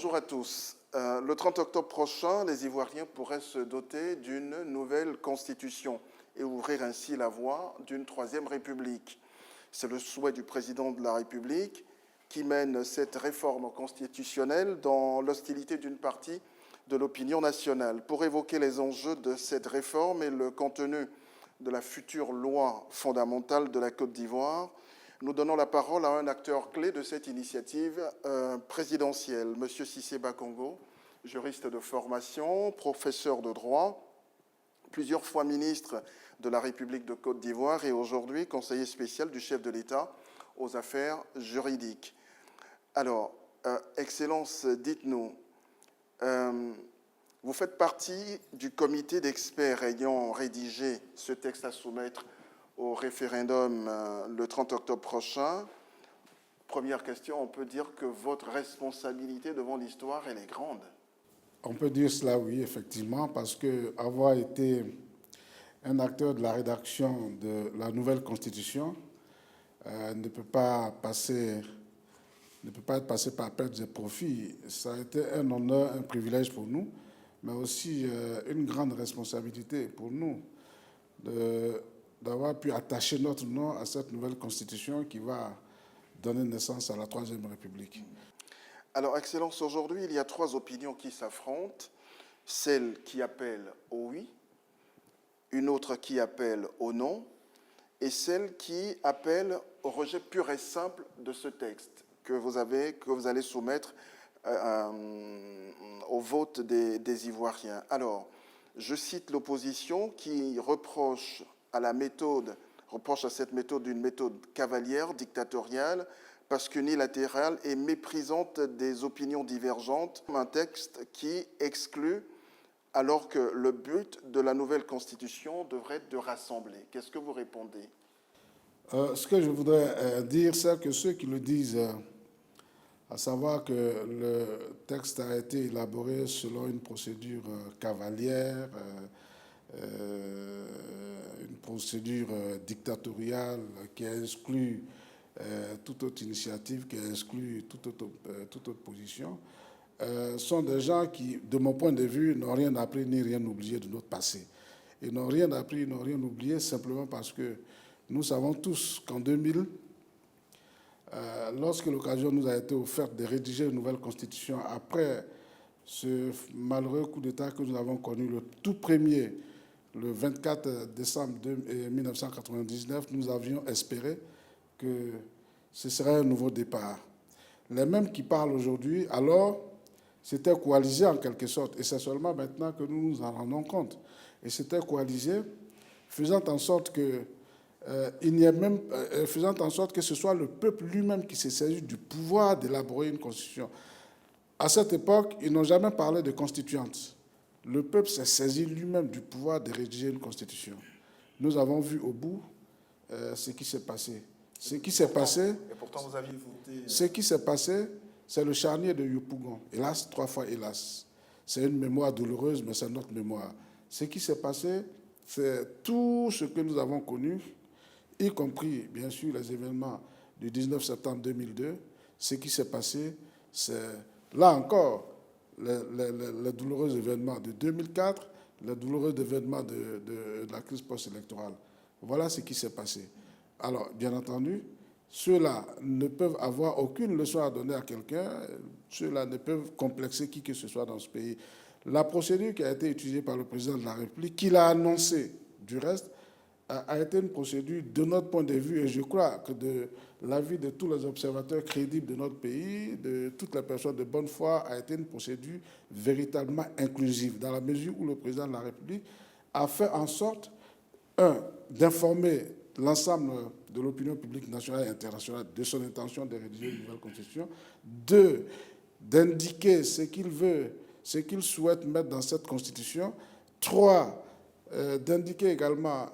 bonjour à tous. Le 30 octobre prochain, les Ivoiriens pourraient se doter d'une nouvelle constitution et ouvrir ainsi la voie d'une troisième république. C'est le souhait du président de la République qui mène cette réforme constitutionnelle dans l'hostilité d'une partie de l'opinion nationale. Pour évoquer les enjeux de cette réforme et le contenu de la future loi fondamentale de la Côte d'Ivoire, nous donnons la parole à un acteur clé de cette initiative présidentielle, M. Cissé Bakongo, juriste de formation, professeur de droit, plusieurs fois ministre de la République de Côte d'Ivoire et aujourd'hui conseiller spécial du chef de l'État aux affaires juridiques. Alors, Excellence, dites-nous, vous faites partie du comité d'experts ayant rédigé ce texte à soumettre au référendum le 30 octobre prochain. Première question, on peut dire que votre responsabilité devant l'histoire, elle est grande. On peut dire cela, oui, effectivement, parce qu'avoir été un acteur de la rédaction de la nouvelle Constitution ne peut pas être passé par perte de profit. Ça a été un honneur, un privilège pour nous, mais aussi une grande responsabilité pour nous d'avoir pu attacher notre nom à cette nouvelle Constitution qui va donner naissance à la Troisième République. Alors, Excellence, aujourd'hui, il y a trois opinions qui s'affrontent. Celle qui appelle au oui, une autre qui appelle au non, et celle qui appelle au rejet pur et simple de ce texte que vous allez soumettre au vote des Ivoiriens. Alors, je cite l'opposition qui reproche à cette méthode une méthode cavalière, dictatoriale, parce qu'unilatérale et méprisante des opinions divergentes. Un texte qui exclut, alors que le but de la nouvelle Constitution devrait être de rassembler. Qu'est-ce que vous répondez? Ce que je voudrais dire, c'est que ceux qui le disent, à savoir que le texte a été élaboré selon une procédure cavalière, une procédure dictatoriale qui exclut toute autre initiative, qui exclut toute autre position, sont des gens qui, de mon point de vue, n'ont rien appris ni rien oublié de notre passé. Ils n'ont rien appris, n'ont rien oublié simplement parce que nous savons tous qu'en 2000, lorsque l'occasion nous a été offerte de rédiger une nouvelle constitution, après ce malheureux coup d'État que nous avons connu, le tout premier, le 24 décembre 1999, nous avions espéré que ce serait un nouveau départ. Les mêmes qui parlent aujourd'hui, alors, c'était coalisé en quelque sorte. Et c'est seulement maintenant que nous nous en rendons compte. Et c'était coalisé, faisant en sorte que faisant en sorte que ce soit le peuple lui-même qui se saisit du pouvoir d'élaborer une constitution. À cette époque, ils n'ont jamais parlé de constituante. Le peuple s'est saisi lui-même du pouvoir de rédiger une constitution. Nous avons vu au bout ce qui s'est passé. Ce qui s'est passé, c'est le charnier de Yopougon. Hélas, 3 fois hélas. C'est une mémoire douloureuse, mais c'est notre mémoire. Ce qui s'est passé, c'est tout ce que nous avons connu, y compris, bien sûr, les événements du 19 septembre 2002. Ce qui s'est passé, c'est, là encore, les douloureux événements de 2004, les douloureux événements de la crise post-électorale. Voilà ce qui s'est passé. Alors, bien entendu, ceux-là ne peuvent avoir aucune leçon à donner à quelqu'un, ceux-là ne peuvent complexer qui que ce soit dans ce pays. La procédure qui a été utilisée par le président de la République, qu'il a annoncée du reste, a été une procédure de notre point de vue, et je crois que de l'avis de tous les observateurs crédibles de notre pays, de toutes les personnes de bonne foi, a été une procédure véritablement inclusive, dans la mesure où le président de la République a fait en sorte, d'informer l'ensemble de l'opinion publique nationale et internationale de son intention de rédiger une nouvelle constitution, 2, d'indiquer ce qu'il veut, ce qu'il souhaite mettre dans cette constitution, 3, d'indiquer également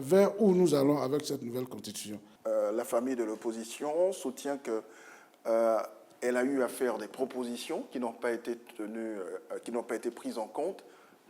vers où nous allons avec cette nouvelle constitution. La famille de l'opposition soutient qu'elle a eu à faire des propositions qui n'ont pas été prises en compte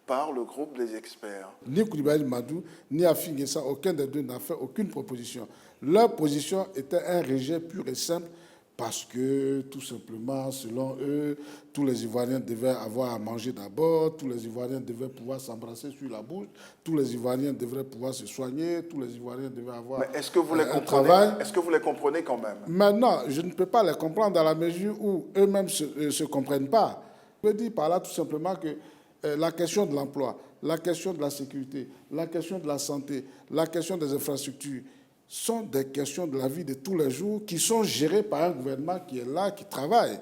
par le groupe des experts. Ni Koulibaly Madou, ni Afi N'Guessa, aucun des deux n'a fait aucune proposition. Leur position était un rejet pur et simple parce que, tout simplement, selon eux, tous les Ivoiriens devaient avoir à manger d'abord, tous les Ivoiriens devaient pouvoir s'embrasser sur la bouche, tous les Ivoiriens devraient pouvoir se soigner, tous les Ivoiriens devaient avoir Mais est-ce que vous les un comprenez? travail. Est-ce que vous les comprenez quand même? Maintenant, je ne peux pas les comprendre dans la mesure où eux-mêmes ne se comprennent pas. Je veux dire par là tout simplement que la question de l'emploi, la question de la sécurité, la question de la santé, la question des infrastructures sont des questions de la vie de tous les jours qui sont gérées par un gouvernement qui est là, qui travaille.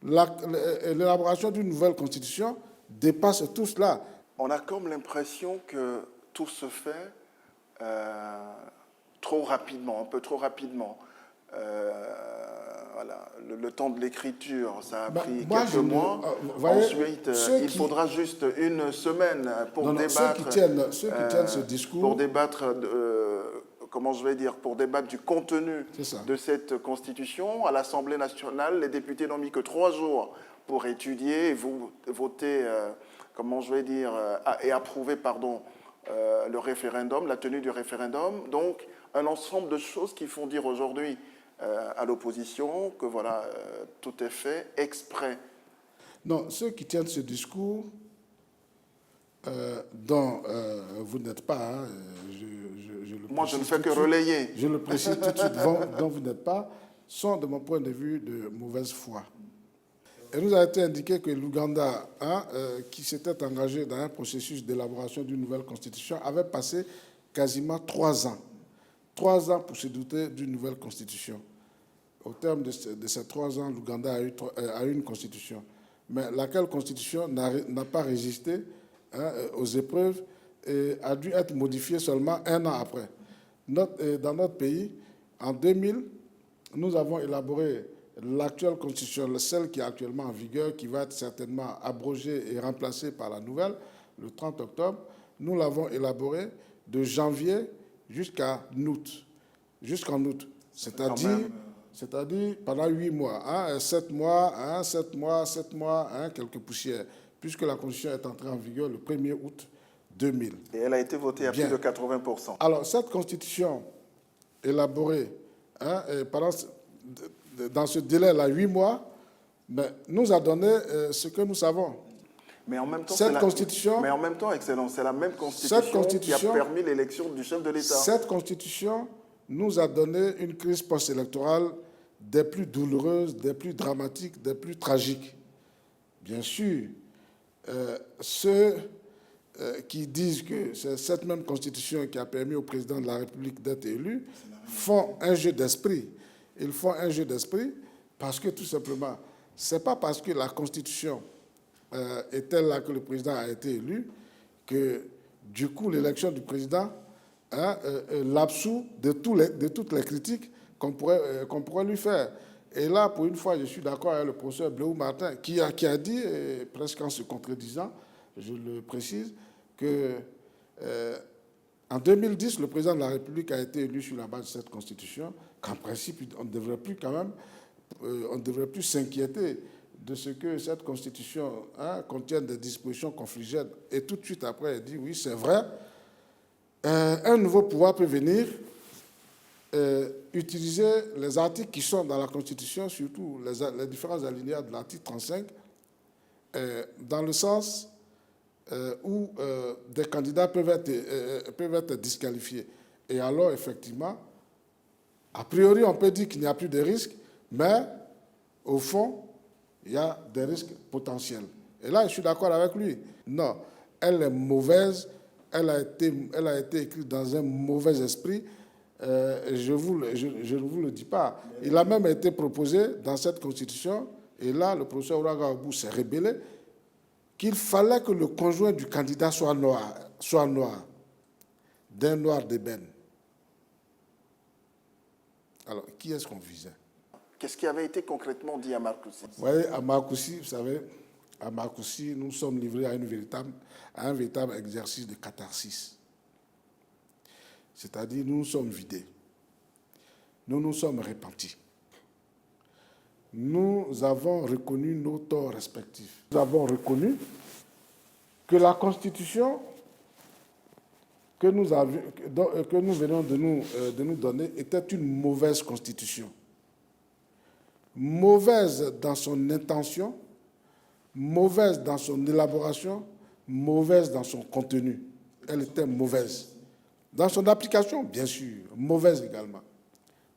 L'élaboration d'une nouvelle constitution dépasse tout cela. On a comme l'impression que tout se fait trop rapidement, un peu trop rapidement. Voilà, le temps de l'écriture, ça a pris quelques mois. Voyez, Ensuite, il faudra juste une semaine pour débattre. Ceux qui tiennent ce discours. Pour débattre, comment je vais dire, pour débattre du contenu de cette constitution. À l'Assemblée nationale, les députés n'ont mis que 3 jours pour étudier et voter, comment je vais dire, et approuver, pardon, le référendum, la tenue du référendum. Donc, un ensemble de choses qui font dire aujourd'hui à l'opposition que voilà, tout est fait exprès. Non, ceux qui tiennent ce discours, dont vous n'êtes pas, hein, moi je ne fais que relayer. Je le précise tout de suite, dont vous n'êtes pas, sont de mon point de vue de mauvaise foi. Il nous a été indiqué que l'Ouganda, qui s'était engagé dans un processus d'élaboration d'une nouvelle constitution, avait passé quasiment 3 ans. 3 ans pour se doter d'une nouvelle constitution. Au terme de ces 3 ans, l'Ouganda a eu une constitution. Mais laquelle constitution n'a pas résisté aux épreuves et a dû être modifiée seulement 1 an après. Dans notre pays, en 2000, nous avons élaboré l'actuelle constitution, celle qui est actuellement en vigueur, qui va être certainement abrogée et remplacée par la nouvelle, le 30 octobre. Nous l'avons élaborée de janvier jusqu'en août. C'est-à-dire pendant 8 mois, 7 mois, 7 mois, quelques poussières, puisque la Constitution est entrée en vigueur le 1er août 2000. Et elle a été votée à plus de 80%. Alors, cette Constitution élaborée dans ce délai-là, 8 mois, nous a donné ce que nous savons. Mais en même temps, Excellence, c'est la même constitution qui a permis l'élection du chef de l'État. Cette constitution nous a donné une crise post-électorale des plus douloureuses, des plus dramatiques, des plus tragiques. Bien sûr, ceux qui disent que c'est cette même constitution qui a permis au président de la République d'être élu font un jeu d'esprit. Ils font un jeu d'esprit parce que, tout simplement, ce n'est pas parce que la constitution est telle là que le président a été élu que, du coup, l'élection du président l'absout de toutes les critiques qu'on pourrait lui faire. Et là, pour une fois, je suis d'accord avec le professeur Bleu Martin, qui a dit, presque en se contredisant, je le précise, que en 2010, le président de la République a été élu sur la base de cette constitution, qu'en principe, on ne devrait plus s'inquiéter de ce que cette constitution contienne des dispositions conflictuelles. Et tout de suite après, il dit, oui, c'est vrai, un nouveau pouvoir peut venir utiliser les articles qui sont dans la Constitution, surtout les différents alinéas de l'article 35, dans le sens où des candidats peuvent être disqualifiés. Et alors, effectivement, a priori, on peut dire qu'il n'y a plus de risques, mais au fond, il y a des risques potentiels. Et là, je suis d'accord avec lui. Non, elle est mauvaise. Elle a été écrite dans un mauvais esprit. Je ne vous le dis pas. Il a même été proposé dans cette constitution, et là, le professeur Ouraga Obou s'est rébellé, qu'il fallait que le conjoint du candidat soit noir, d'un noir d'ébène. Alors, qui est-ce qu'on visait? Qu'est-ce qui avait été concrètement dit à Marcoussis? Vous voyez, à Marcoussis, vous savez, à Marcoussis, nous sommes livrés à un véritable exercice de catharsis. C'est-à-dire, nous nous sommes vidés. Nous nous sommes repentis. Nous avons reconnu nos torts respectifs. Nous avons reconnu que la Constitution que nous venons de nous donner était une mauvaise Constitution. mauvaise dans son intention, mauvaise dans son élaboration, mauvaise dans son contenu. Elle était mauvaise. Dans son application, bien sûr, mauvaise également.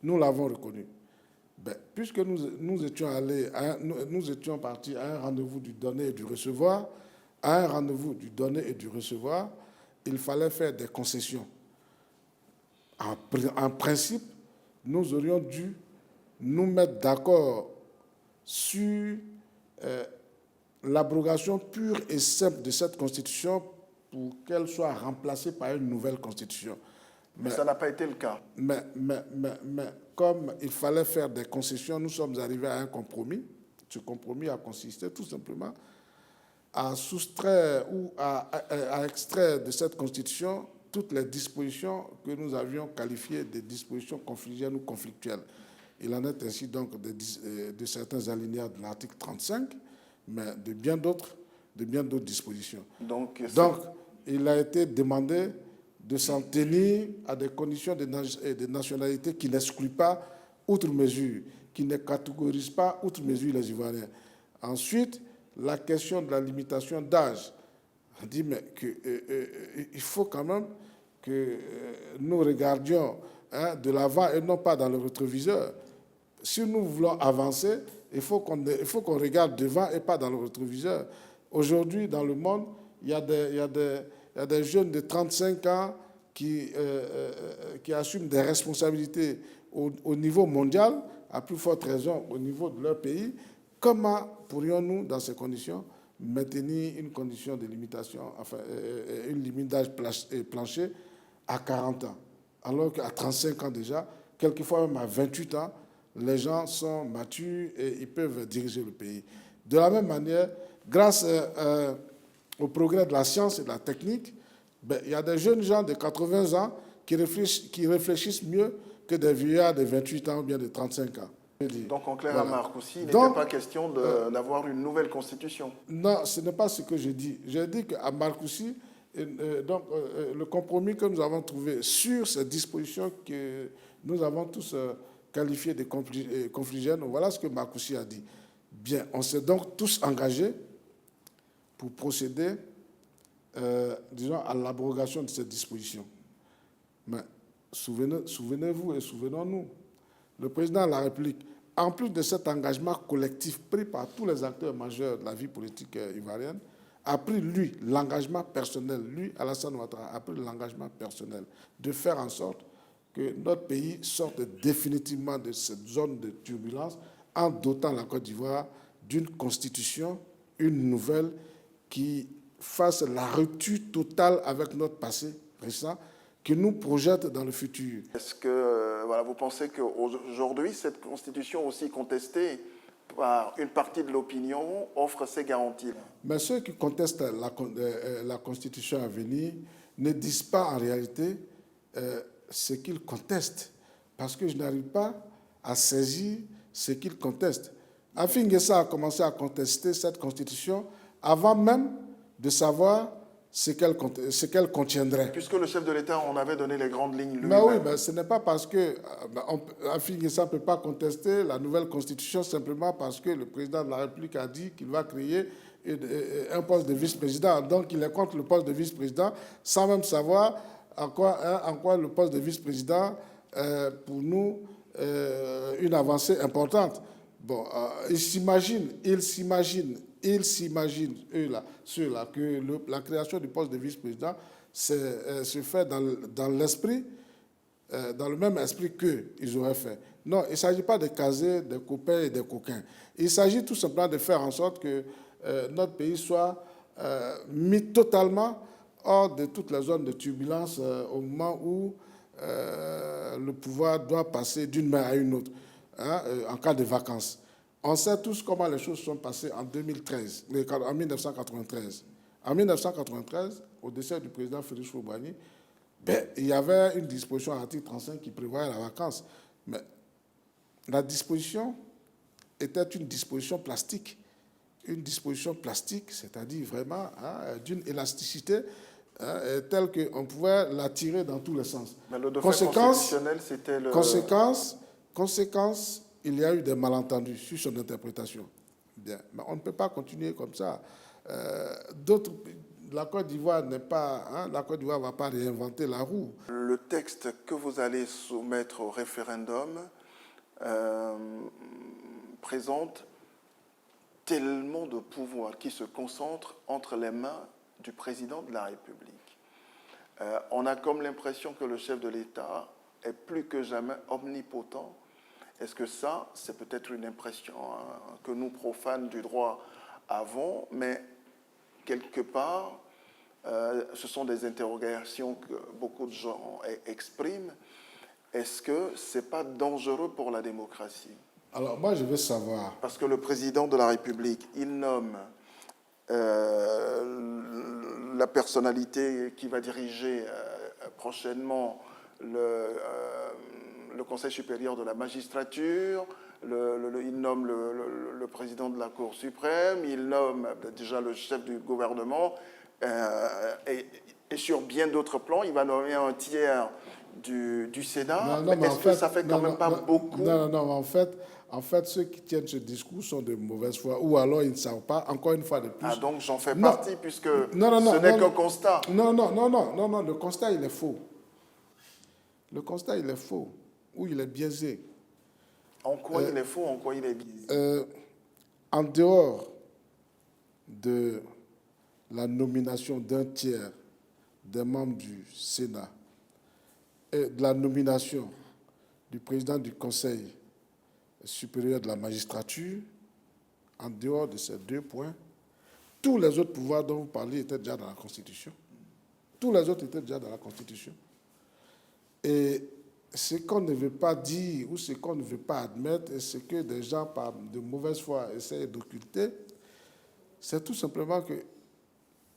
Nous l'avons reconnu. Ben, puisque nous étions partis à un rendez-vous du donner et du recevoir, il fallait faire des concessions. En principe, nous aurions dû nous mettre d'accord sur l'abrogation pure et simple de cette Constitution pour qu'elle soit remplacée par une nouvelle Constitution. Mais ça n'a pas été le cas. Mais comme il fallait faire des concessions, nous sommes arrivés à un compromis. Ce compromis a consisté tout simplement à soustraire ou à extraire de cette Constitution toutes les dispositions que nous avions qualifiées de dispositions conflictuelles ou conflictuelles. Il en est ainsi donc de certains alinéas de l'article 35, mais de bien d'autres dispositions. Donc, il a été demandé de s'en tenir à des conditions de nationalité qui n'excluent pas outre mesure, qui ne catégorisent pas outre mesure les Ivoiriens. Ensuite, la question de la limitation d'âge. On dit mais il faut quand même que nous regardions de l'avant et non pas dans le rétroviseur. Si nous voulons avancer, il faut qu'on regarde devant et pas dans le rétroviseur. Aujourd'hui, dans le monde, il y a des jeunes de 35 ans qui assument des responsabilités au niveau mondial, à plus forte raison au niveau de leur pays. Comment pourrions-nous, dans ces conditions, maintenir une condition de limitation, enfin, une limite d'âge plancher à 40 ans, alors qu'à 35 ans déjà, quelquefois même à 28 ans, les gens sont matures et ils peuvent diriger le pays. De la même manière, grâce au progrès de la science et de la technique, il y a des jeunes gens de 80 ans qui réfléchissent mieux que des vieillards de 28 ans ou bien de 35 ans. Donc, en clair, voilà. À Marcoussis, il n'était pas question d'avoir une nouvelle constitution. Non, ce n'est pas ce que je dis. J'ai dit qu'à Marcoussis, le compromis que nous avons trouvé sur ces dispositions que nous avons tous qualifiées de confligènes, voilà ce que Marcoussis a dit. Bien, on s'est donc tous engagés pour procéder, disons, à l'abrogation de ces dispositions. Mais souvenez-vous et souvenons-nous, le président de la République, en plus de cet engagement collectif pris par tous les acteurs majeurs de la vie politique ivoirienne, a pris, lui, l'engagement personnel, lui, Alassane Ouattara, a pris l'engagement personnel de faire en sorte que notre pays sorte définitivement de cette zone de turbulence en dotant la Côte d'Ivoire d'une constitution, une nouvelle, qui fasse la rupture totale avec notre passé récent, qui nous projette dans le futur. Est-ce que vous pensez qu'aujourd'hui, cette constitution aussi contestée par une partie de l'opinion offre ces garanties? Mais ceux qui contestent la constitution à venir ne disent pas en réalité ce qu'ils contestent, parce que je n'arrive pas à saisir ce qu'ils contestent. Afin N'Guessa a commencé à contester cette constitution avant même de savoir ce qu'elle contiendrait. Puisque le chef de l'État en avait donné les grandes lignes lui-même. Mais oui, mais ce n'est pas parce que Afin N'Guessa ne peut pas contester la nouvelle constitution simplement parce que le président de la République a dit qu'il va créer un poste de vice-président. Donc il est contre le poste de vice-président sans même savoir en quoi le poste de vice-président pour nous une avancée importante. Bon, ils s'imaginent, ceux-là, que la création du poste de vice-président se fait dans l'esprit, dans le même esprit qu'ils auraient fait. Non, il ne s'agit pas de caser des copains et des coquins. Il s'agit tout simplement de faire en sorte que notre pays soit mis totalement hors de toutes les zones de turbulence au moment où le pouvoir doit passer d'une main à une autre, en cas de vacances. On sait tous comment les choses sont passées en 1993. En 1993, au décès du président Félix Houphouët-Boigny, il y avait une disposition à l'article 35 qui prévoyait la vacance. Mais la disposition était une disposition plastique. Une disposition plastique, c'est-à-dire vraiment d'une élasticité telle qu'on pouvait la tirer dans tous les sens. Mais le dauphin constitutionnel, c'était le... Conséquence, il y a eu des malentendus sur son interprétation. Bien, mais on ne peut pas continuer comme ça. La Côte d'Ivoire n'est pas, la Côte d'Ivoire ne va pas réinventer la roue. Le texte que vous allez soumettre au référendum présente tellement de pouvoirs qui se concentrent entre les mains du président de la République. On a comme l'impression que le chef de l'État est plus que jamais omnipotent. Est-ce que ça, c'est peut-être une impression que nous, profanes du droit, avons, mais quelque part, ce sont des interrogations que beaucoup de gens expriment. Est-ce que ce n'est pas dangereux pour la démocratie? Alors moi, je veux savoir. Parce que le président de la République, il nomme la personnalité qui va diriger prochainement le Conseil supérieur de la magistrature, il nomme le président de la Cour suprême, il nomme déjà le chef du gouvernement, et sur bien d'autres plans, il va nommer un tiers du Sénat. Mais est-ce que ça fait quand même pas beaucoup? Non, en fait, ceux qui tiennent ce discours sont de mauvaise foi, ou alors ils ne savent pas, encore une fois de plus. Ah, donc j'en fais partie, puisque ce n'est qu'un constat. Non, le constat, il est faux. Le constat, il est faux, ou il est biaisé. En quoi il est faux, en quoi il est biaisé? En dehors de la nomination d'un tiers des membres du Sénat et de la nomination du président du Conseil supérieur de la magistrature, en dehors de ces deux points, tous les autres pouvoirs dont vous parlez étaient déjà dans la Constitution. Tous les autres étaient déjà dans la Constitution. Et ce qu'on ne veut pas dire ou ce qu'on ne veut pas admettre et ce que des gens par de mauvaise foi essayent d'occulter, c'est tout simplement que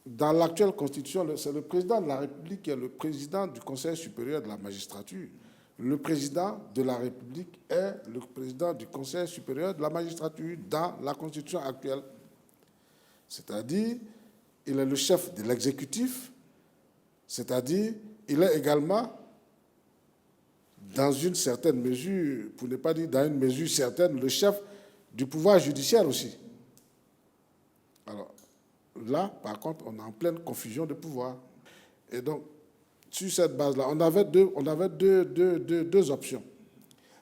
dans l'actuelle Constitution, c'est le président de la République qui est le président du Conseil supérieur de la magistrature. Le président de la République est le président du Conseil supérieur de la magistrature dans la Constitution actuelle. C'est-à-dire, il est le chef de l'exécutif, c'est-à-dire, il est également, dans une certaine mesure, pour ne pas dire dans une mesure certaine, le chef du pouvoir judiciaire aussi. Alors, là, par contre, on est en pleine confusion de pouvoir. Et donc, sur cette base-là, on avait deux options.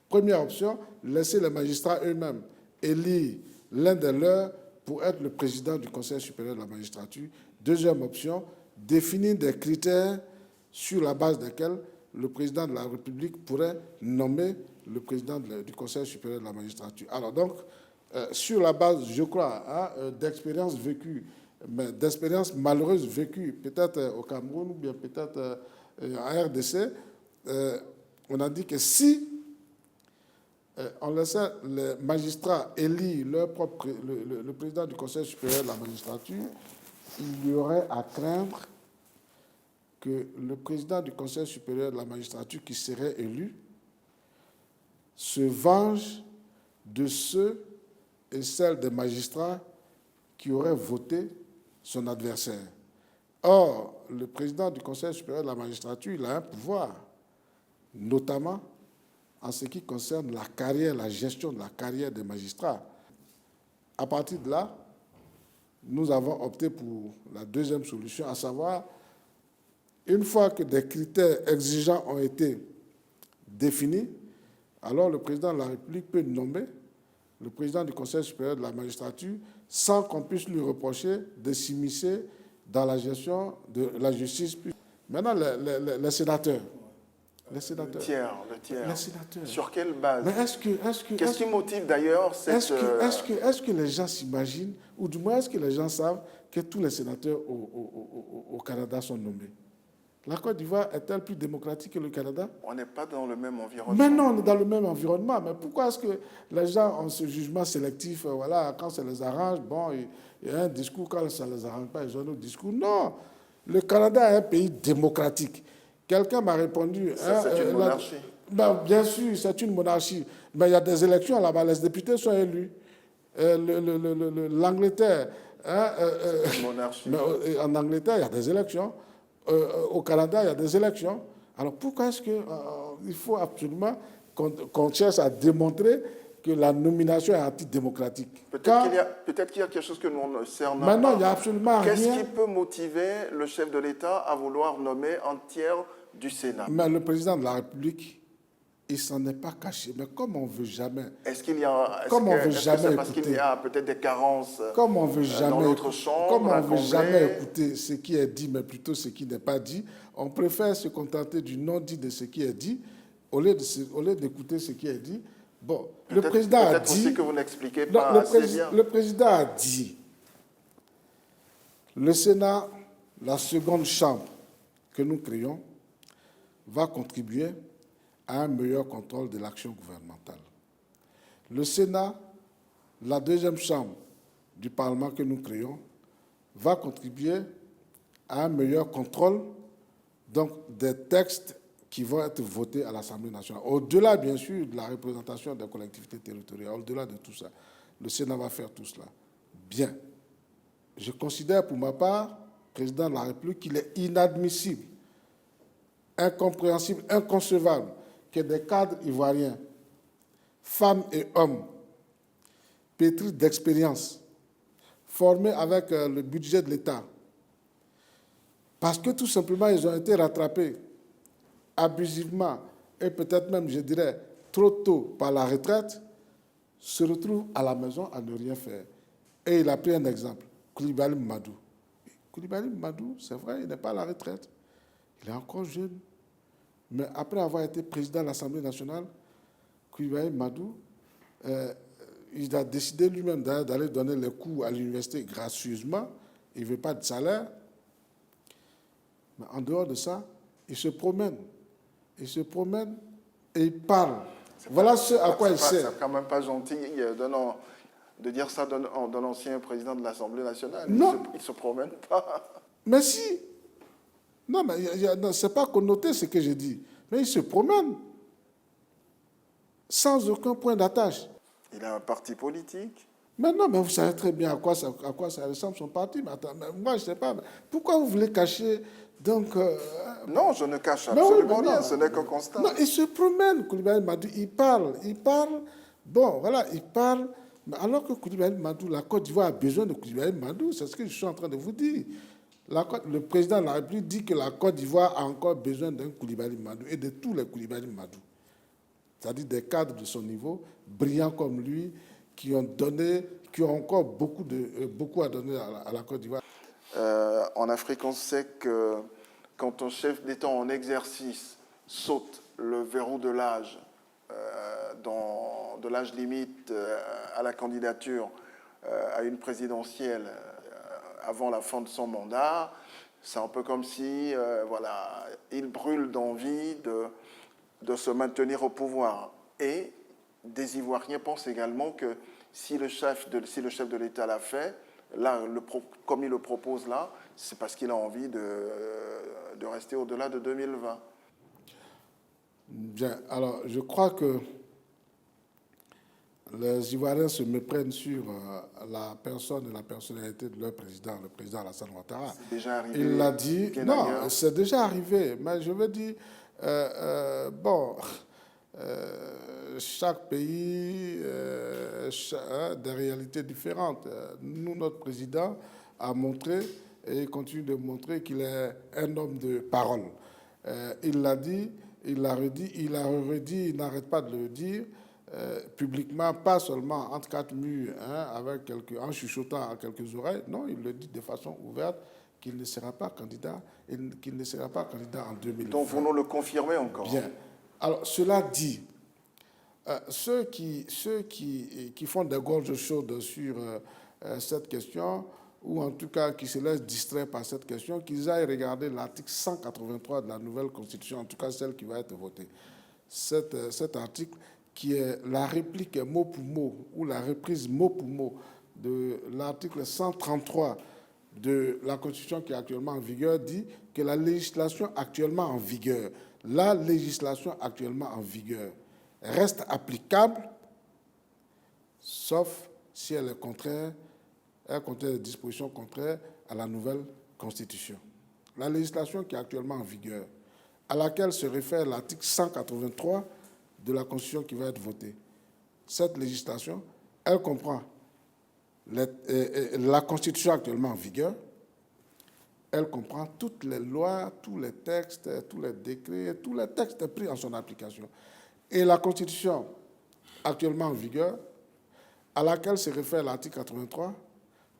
Première option, laisser les magistrats eux-mêmes élire l'un de leurs pour être le président du Conseil supérieur de la magistrature. Deuxième option, définir des critères sur la base desquels le président de la République pourrait nommer le président du Conseil supérieur de la magistrature. Alors donc, sur la base, je crois, d'expériences vécues, mais d'expériences malheureuses vécues, peut-être au Cameroun ou bien peut-être en RDC, on a dit que si on laissait les magistrats élire le président du Conseil supérieur de la magistrature, il y aurait à craindre que le président du Conseil supérieur de la magistrature qui serait élu se venge de ceux et celles des magistrats qui auraient voté son adversaire. Or, le président du Conseil supérieur de la magistrature, il a un pouvoir, notamment en ce qui concerne la carrière, la gestion de la carrière des magistrats. À partir de là, nous avons opté pour la deuxième solution, à savoir, une fois que des critères exigeants ont été définis, alors le président de la République peut nommer le président du Conseil supérieur de la magistrature sans qu'on puisse lui reprocher de s'immiscer dans la gestion de la justice. Maintenant, les sénateurs. Les sénateurs. Le tiers. Les sénateurs. Sur quelle base? Mais qu'est-ce qui motive d'ailleurs cette... Est-ce que les gens s'imaginent, ou du moins est-ce que les gens savent que tous les sénateurs au Canada sont nommés? La Côte d'Ivoire est-elle plus démocratique que le Canada? On n'est pas dans le même environnement. Mais non, on est dans le même environnement. Mais pourquoi est-ce que les gens ont ce jugement sélectif? Voilà, quand ça les arrange, bon, il y a un discours, quand ça ne les arrange pas, ils ont un autre discours. Non, le Canada est un pays démocratique. Quelqu'un m'a répondu... C'est une monarchie. Bien sûr, c'est une monarchie. Mais il y a des élections là-bas, les députés sont élus. L'Angleterre... c'est une monarchie. Mais en Angleterre, il y a des élections. Au Canada, il y a des élections. Alors pourquoi est-ce qu'il faut absolument qu'on cherche à démontrer que la nomination est antidémocratique. Peut-être qu'il y a quelque chose que nous ne cernons pas. Maintenant, il n'y a absolument rien. Qu'est-ce qui peut motiver le chef de l'État à vouloir nommer un tiers du Sénat? Mais le président de la République, il s'en est pas caché. Mais comme on ne veut jamais... Est-ce qu'il y a... Comme on veut jamais c'est parce écouter. qu'il y a peut-être des carences Comme on veut jamais, dans notre chambre comme on à ne veut combler? jamais écouter ce qui est dit, mais plutôt ce qui n'est pas dit, on préfère se contenter du non-dit de ce qui est dit, au lieu d'écouter ce qui est dit. Bon, le président a dit... aussi que vous n'expliquez pas assez bien. Le président a dit, le Sénat, la seconde chambre que nous créons, va contribuer à un meilleur contrôle de l'action gouvernementale. Le Sénat, la deuxième chambre du Parlement que nous créons, va contribuer à un meilleur contrôle donc, des textes qui vont être votés à l'Assemblée nationale. Au-delà, bien sûr, de la représentation des collectivités territoriales, au-delà de tout ça, le Sénat va faire tout cela. Bien. Je considère pour ma part, président de la République, qu'il est inadmissible, incompréhensible, inconcevable que des cadres ivoiriens, femmes et hommes, pétris d'expérience, formés avec le budget de l'État, parce que tout simplement ils ont été rattrapés abusivement et peut-être même, je dirais, trop tôt par la retraite, se retrouvent à la maison à ne rien faire. Et il a pris un exemple, Coulibaly Mamadou. Coulibaly Mamadou, c'est vrai, il n'est pas à la retraite, il est encore jeune. Mais après avoir été président de l'Assemblée nationale, Coulibaly Mamadou, il a décidé lui-même d'aller donner les cours à l'université gracieusement. Il ne veut pas de salaire. Mais en dehors de ça, il se promène. Il se promène et il parle. Voilà ce à quoi il sert. C'est quand même pas gentil de dire ça d'un ancien président de l'Assemblée nationale. Non. Il ne se promène pas. Mais si. Non, mais ce n'est pas connoté ce que je dis. Mais il se promène. Sans aucun point d'attache. Il a un parti politique. Mais non, mais vous savez très bien à quoi ça ressemble son parti. Mais attends, moi, je ne sais pas. Pourquoi vous voulez cacher donc... Non, je ne cache absolument rien. Ce n'est qu'un constat. Non, il se promène, Coulibaly Mamadou. Il parle. Bon, voilà, il parle. Mais alors que Coulibaly Mamadou, la Côte d'Ivoire a besoin de Coulibaly Mamadou, c'est ce que je suis en train de vous dire. Le président de la République dit que la Côte d'Ivoire a encore besoin d'un Coulibaly Mamadou et de tous les Coulibaly Mamadou. C'est-à-dire des cadres de son niveau, brillants comme lui, qui ont encore beaucoup à donner à la Côte d'Ivoire. En Afrique, on sait que quand un chef d'État en exercice saute le verrou de l'âge, de l'âge limite à la candidature à une présidentielle avant la fin de son mandat, c'est un peu comme si voilà, il brûle d'envie de se maintenir au pouvoir. Et des Ivoiriens pensent également que si le chef de l'État l'a fait, là, comme il le propose là, c'est parce qu'il a envie de rester au-delà de 2020. Bien, alors je crois que les Ivoiriens se méprennent sur la personne et la personnalité de leur président, le président Alassane Ouattara. C'est déjà arrivé. Il l'a dit. Non, c'est déjà arrivé. Mais je veux dire, chaque pays a des réalités différentes. Nous, notre président a montré et continue de montrer qu'il est un homme de parole. Il l'a dit, il l'a redit, il n'arrête pas de le dire publiquement, pas seulement entre quatre murs, en chuchotant à quelques oreilles. Non, il le dit de façon ouverte qu'il ne sera pas candidat en 2020. Donc vous nous le confirmez encore. Bien. Alors, cela dit, ceux qui font des gorges chaudes sur cette question, ou en tout cas qui se laissent distraire par cette question, qu'ils aillent regarder l'article 183 de la nouvelle Constitution, en tout cas celle qui va être votée. Cet article qui est la réplique mot pour mot, ou la reprise mot pour mot de l'article 133 de la Constitution qui est actuellement en vigueur, dit que la législation actuellement en vigueur reste applicable, sauf si elle contient des dispositions contraires à la nouvelle Constitution. La législation qui est actuellement en vigueur, à laquelle se réfère l'article 183 de la Constitution qui va être votée, cette législation, elle comprend la Constitution actuellement en vigueur, elle comprend toutes les lois, tous les textes, tous les décrets, tous les textes pris en son application. Et la Constitution actuellement en vigueur, à laquelle se réfère l'article 83,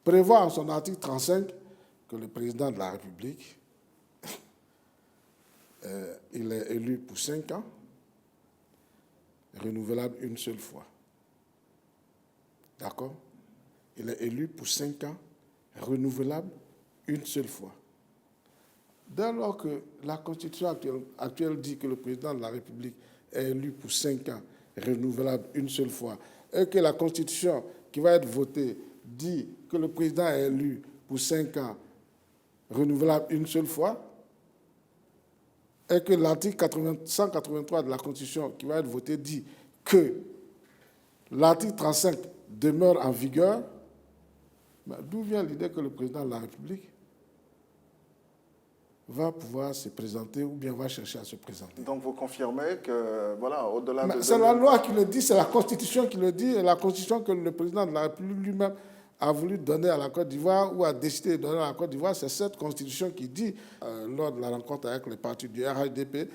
prévoit en son article 35 que le président de la République, il est élu pour 5 ans, renouvelable une seule fois. D'accord? Il est élu pour 5 ans, renouvelable une seule fois. Dès lors que la Constitution actuelle dit que le président de la République est élu pour 5 ans, renouvelable une seule fois, et que la Constitution qui va être votée dit que le président est élu pour 5 ans, renouvelable une seule fois, et que l'article 183 de la Constitution qui va être votée dit que l'article 35 demeure en vigueur, d'où vient l'idée que le président de la République va pouvoir se présenter ou bien va chercher à se présenter? Donc vous confirmez que, voilà, au-delà de... C'est la loi qui le dit, c'est la Constitution qui le dit, et la Constitution que le président de la République lui-même a voulu donner à la Côte d'Ivoire ou a décidé de donner à la Côte d'Ivoire, c'est cette Constitution qui dit, lors de la rencontre avec les partis du RHDP,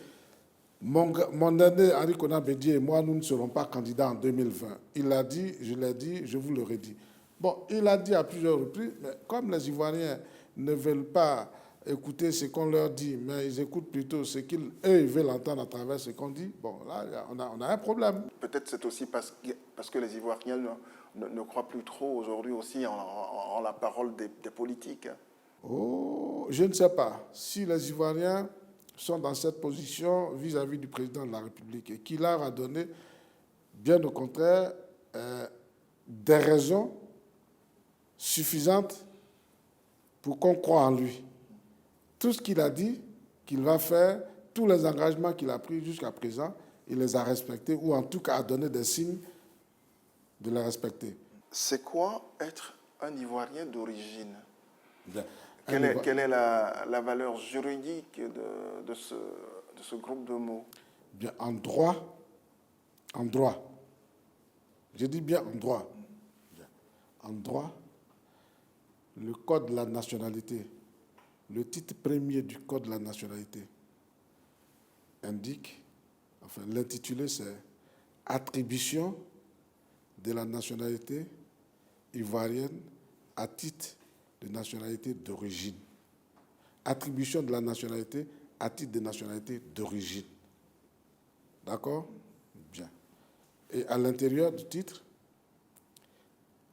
mon aîné Henri Konan Bédié et moi, nous ne serons pas candidats en 2020. Il l'a dit, je l'ai dit, je vous le redis. Bon, il a dit à plusieurs reprises, mais comme les Ivoiriens ne veulent pas écouter ce qu'on leur dit, mais ils écoutent plutôt ce qu'ils veulent entendre à travers ce qu'on dit, bon, là, on a un problème. Peut-être c'est aussi parce que les Ivoiriens ne croient plus trop aujourd'hui aussi en la parole des politiques. Oh, je ne sais pas si les Ivoiriens sont dans cette position vis-à-vis du président de la République et qu'il leur a donné, bien au contraire, des raisons suffisantes pour qu'on croie en lui. Tout ce qu'il a dit qu'il va faire, tous les engagements qu'il a pris jusqu'à présent, il les a respectés ou en tout cas a donné des signes de les respecter. C'est quoi être un Ivoirien d'origine? Bien. Quelle est la valeur juridique de ce groupe de mots? Bien, en droit, je dis bien en droit, le code de la nationalité, le titre premier du code de la nationalité indique, enfin l'intitulé c'est « Attribution de la nationalité ivoirienne à titre de nationalité d'origine ». Attribution de la nationalité à titre de nationalité d'origine. D'accord? Bien. Et à l'intérieur du titre,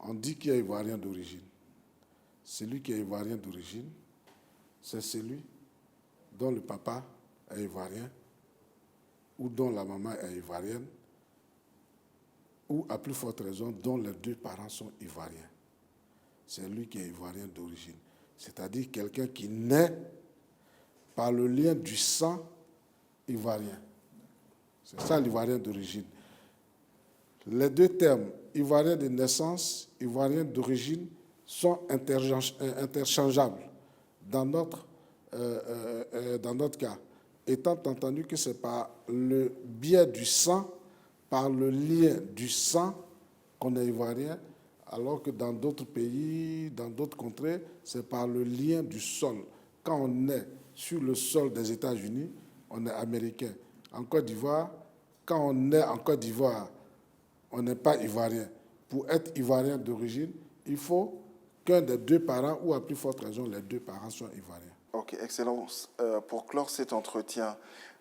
on dit qu'il y a Ivoirien d'origine. Celui qui est Ivoirien d'origine, c'est celui dont le papa est ivoirien ou dont la maman est ivoirienne ou, à plus forte raison, dont les deux parents sont ivoiriens. C'est lui qui est Ivoirien d'origine. C'est-à-dire quelqu'un qui naît par le lien du sang ivoirien. C'est ça l'Ivoirien d'origine. Les deux termes, Ivoirien de naissance, Ivoirien d'origine, sont interchangeables dans notre cas, étant entendu que c'est par le biais du sang, par le lien du sang qu'on est Ivoirien, alors que dans d'autres pays, dans d'autres contrées, c'est par le lien du sol. Quand on est sur le sol des États-Unis, on est américain. En Côte d'Ivoire, quand on est en Côte d'Ivoire, on n'est pas ivoirien. Pour être ivoirien d'origine, il faut qu'un des deux parents, ou à plus forte raison, les deux parents soient ivoiriens. Ok, Excellence. Pour clore cet entretien,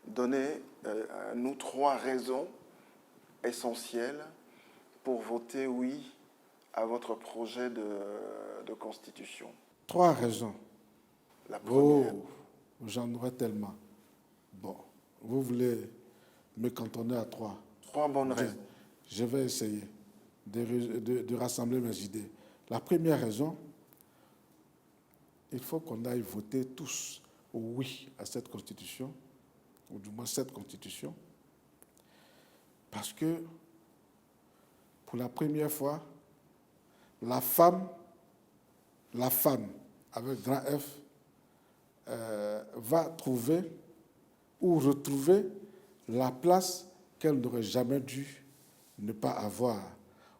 donnez-nous 3 raisons essentielles pour voter oui à votre projet de constitution. 3 raisons. La première. Oh, j'en aurais tellement. Bon, vous voulez me cantonner à 3. 3 bonnes raisons. Je vais essayer de rassembler mes idées. La première raison, il faut qu'on aille voter tous au oui à cette constitution, ou du moins cette constitution, parce que pour la première fois, la femme avec grand F, va trouver ou retrouver la place qu'elle n'aurait jamais dû ne pas avoir,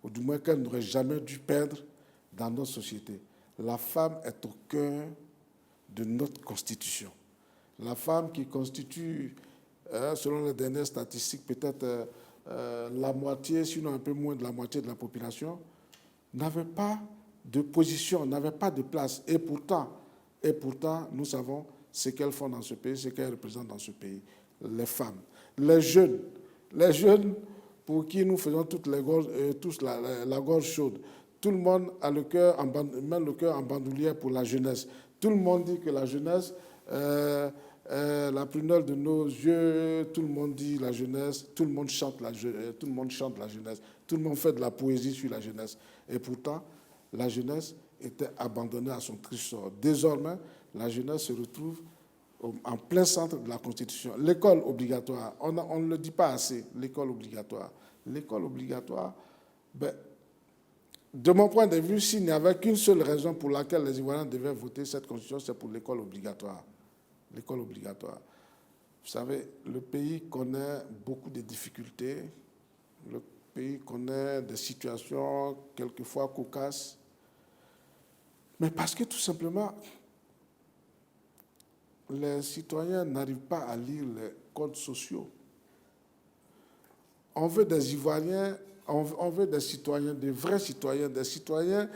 ou du moins qu'elle n'aurait jamais dû perdre dans notre société. La femme est au cœur de notre Constitution. La femme qui constitue, selon les dernières statistiques, peut-être la moitié, sinon un peu moins de la moitié de la population, n'avait pas de position, n'avait pas de place. Et pourtant, nous savons ce qu'elles font dans ce pays, ce qu'elles représentent dans ce pays. Les femmes, les jeunes pour qui nous faisons toutes les gorges, tous la gorge chaude. Tout le monde a le cœur met le cœur en bandoulière pour la jeunesse. Tout le monde dit que la jeunesse, la prunelle de nos yeux, tout le monde dit la jeunesse, tout le monde chante la jeunesse, tout le monde fait de la poésie sur la jeunesse. Et pourtant, la jeunesse était abandonnée à son triste sort. Désormais, la jeunesse se retrouve en plein centre de la Constitution. L'école obligatoire, on ne le dit pas assez, l'école obligatoire. L'école obligatoire, de mon point de vue, s'il n'y avait qu'une seule raison pour laquelle les Ivoiriens devaient voter cette Constitution, c'est pour l'école obligatoire. L'école obligatoire. Vous savez, le pays connaît beaucoup de difficultés. Le pays connaît des situations quelquefois cocasses. Mais parce que tout simplement, les citoyens n'arrivent pas à lire les codes sociaux. On veut des Ivoiriens, on veut des citoyens, des vrais citoyens, des citoyens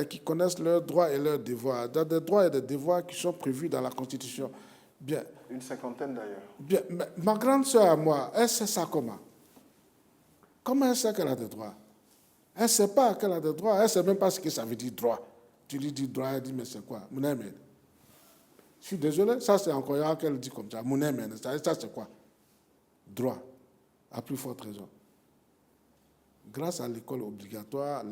qui connaissent leurs droits et leurs devoirs. Dans des droits et des devoirs qui sont prévus dans la Constitution. Bien. Une cinquantaine d'ailleurs. Bien, mais ma grande sœur à moi, elle sait ça comment? Comment elle sait qu'elle a des droits? Elle ne sait pas qu'elle a des droits, elle ne sait même pas ce que ça veut dire droit. Tu lui dis droit, elle dit mais c'est quoi? Je suis désolé, ça c'est encore rare qu'elle dit comme ça. Ça c'est quoi? Droit, à plus forte raison. Grâce à l'école obligatoire,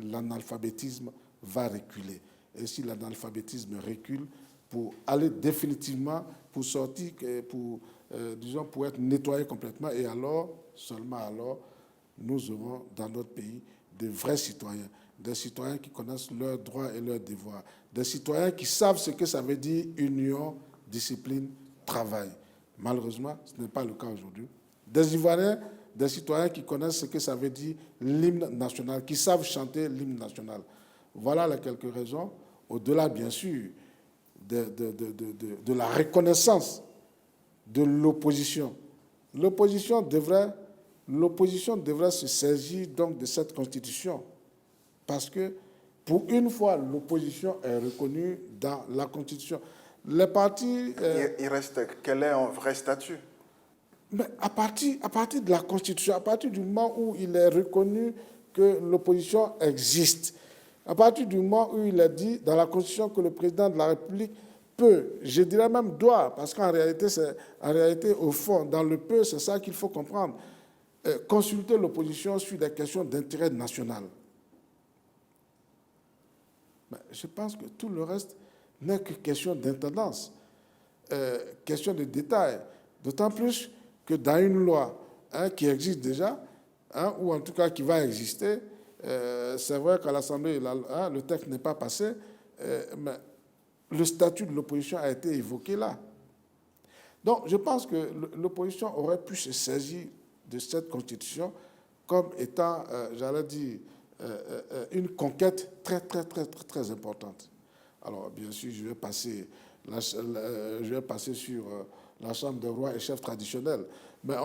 l'analphabétisme va reculer. Et si l'analphabétisme recule, pour aller définitivement, pour sortir, pour être nettoyé complètement, et alors, seulement alors, nous aurons dans notre pays de vrais citoyens, des citoyens qui connaissent leurs droits et leurs devoirs, des citoyens qui savent ce que ça veut dire union, discipline, travail. Malheureusement, ce n'est pas le cas aujourd'hui. Des Ivoiriens, des citoyens qui connaissent ce que ça veut dire l'hymne national, qui savent chanter l'hymne national. Voilà les quelques raisons, au-delà, bien sûr, de la reconnaissance de l'opposition. L'opposition devrait se saisir donc de cette Constitution parce que, pour une fois, l'opposition est reconnue dans la Constitution. Les partis... Il reste, quel est un vrai statut? Mais à partir de la Constitution, à partir du moment où il est reconnu que l'opposition existe, à partir du moment où il est dit dans la Constitution que le président de la République peut, je dirais même doit, parce qu'en réalité, au fond, dans le peu, c'est ça qu'il faut comprendre, consulter l'opposition sur des questions d'intérêt national. Mais je pense que tout le reste n'est que question d'intendance, question de détail, d'autant plus que dans une loi qui existe déjà, ou en tout cas qui va exister, c'est vrai qu'à l'Assemblée, le texte n'est pas passé, mais le statut de l'opposition a été évoqué là. Donc, je pense que l'opposition aurait pu se saisir de cette Constitution comme étant, j'allais dire, une conquête très, très, très, très, très importante. Alors, bien sûr, je vais passer sur la Chambre des rois et chefs traditionnels. Mais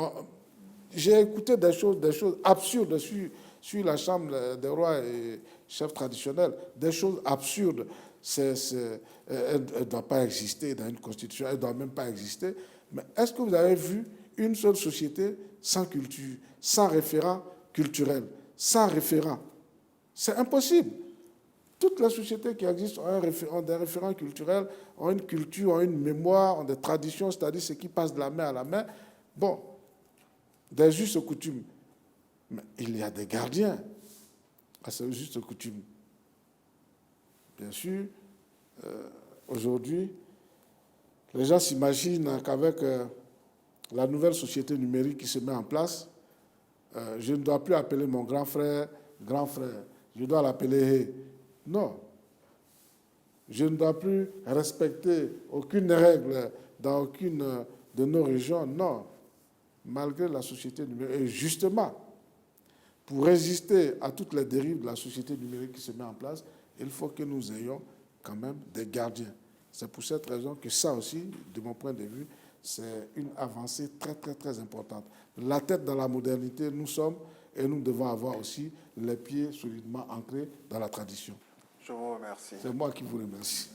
j'ai écouté des choses absurdes sur la Chambre des rois et chefs traditionnels, des choses absurdes. Elle ne doit pas exister dans une constitution, elle ne doit même pas exister. Mais est-ce que vous avez vu une seule société sans culture, sans référent culturel, sans référent? C'est impossible. Toutes les sociétés qui existent ont des référents culturels, ont une culture, ont une mémoire, ont des traditions, c'est-à-dire ce qui passe de la main à la main. Bon, des us et coutumes. Mais il y a des gardiens à ces us et coutumes. Bien sûr, aujourd'hui, les gens s'imaginent qu'avec la nouvelle société numérique qui se met en place, je ne dois plus appeler mon grand frère, je dois l'appeler non. Je ne dois plus respecter aucune règle dans aucune de nos régions, non. Malgré la société numérique. Et justement, pour résister à toutes les dérives de la société numérique qui se met en place, il faut que nous ayons quand même des gardiens. C'est pour cette raison que ça aussi, de mon point de vue, c'est une avancée très, très, très importante. La tête dans la modernité, nous sommes, et nous devons avoir aussi les pieds solidement ancrés dans la tradition. Je vous remercie. C'est moi qui vous remercie.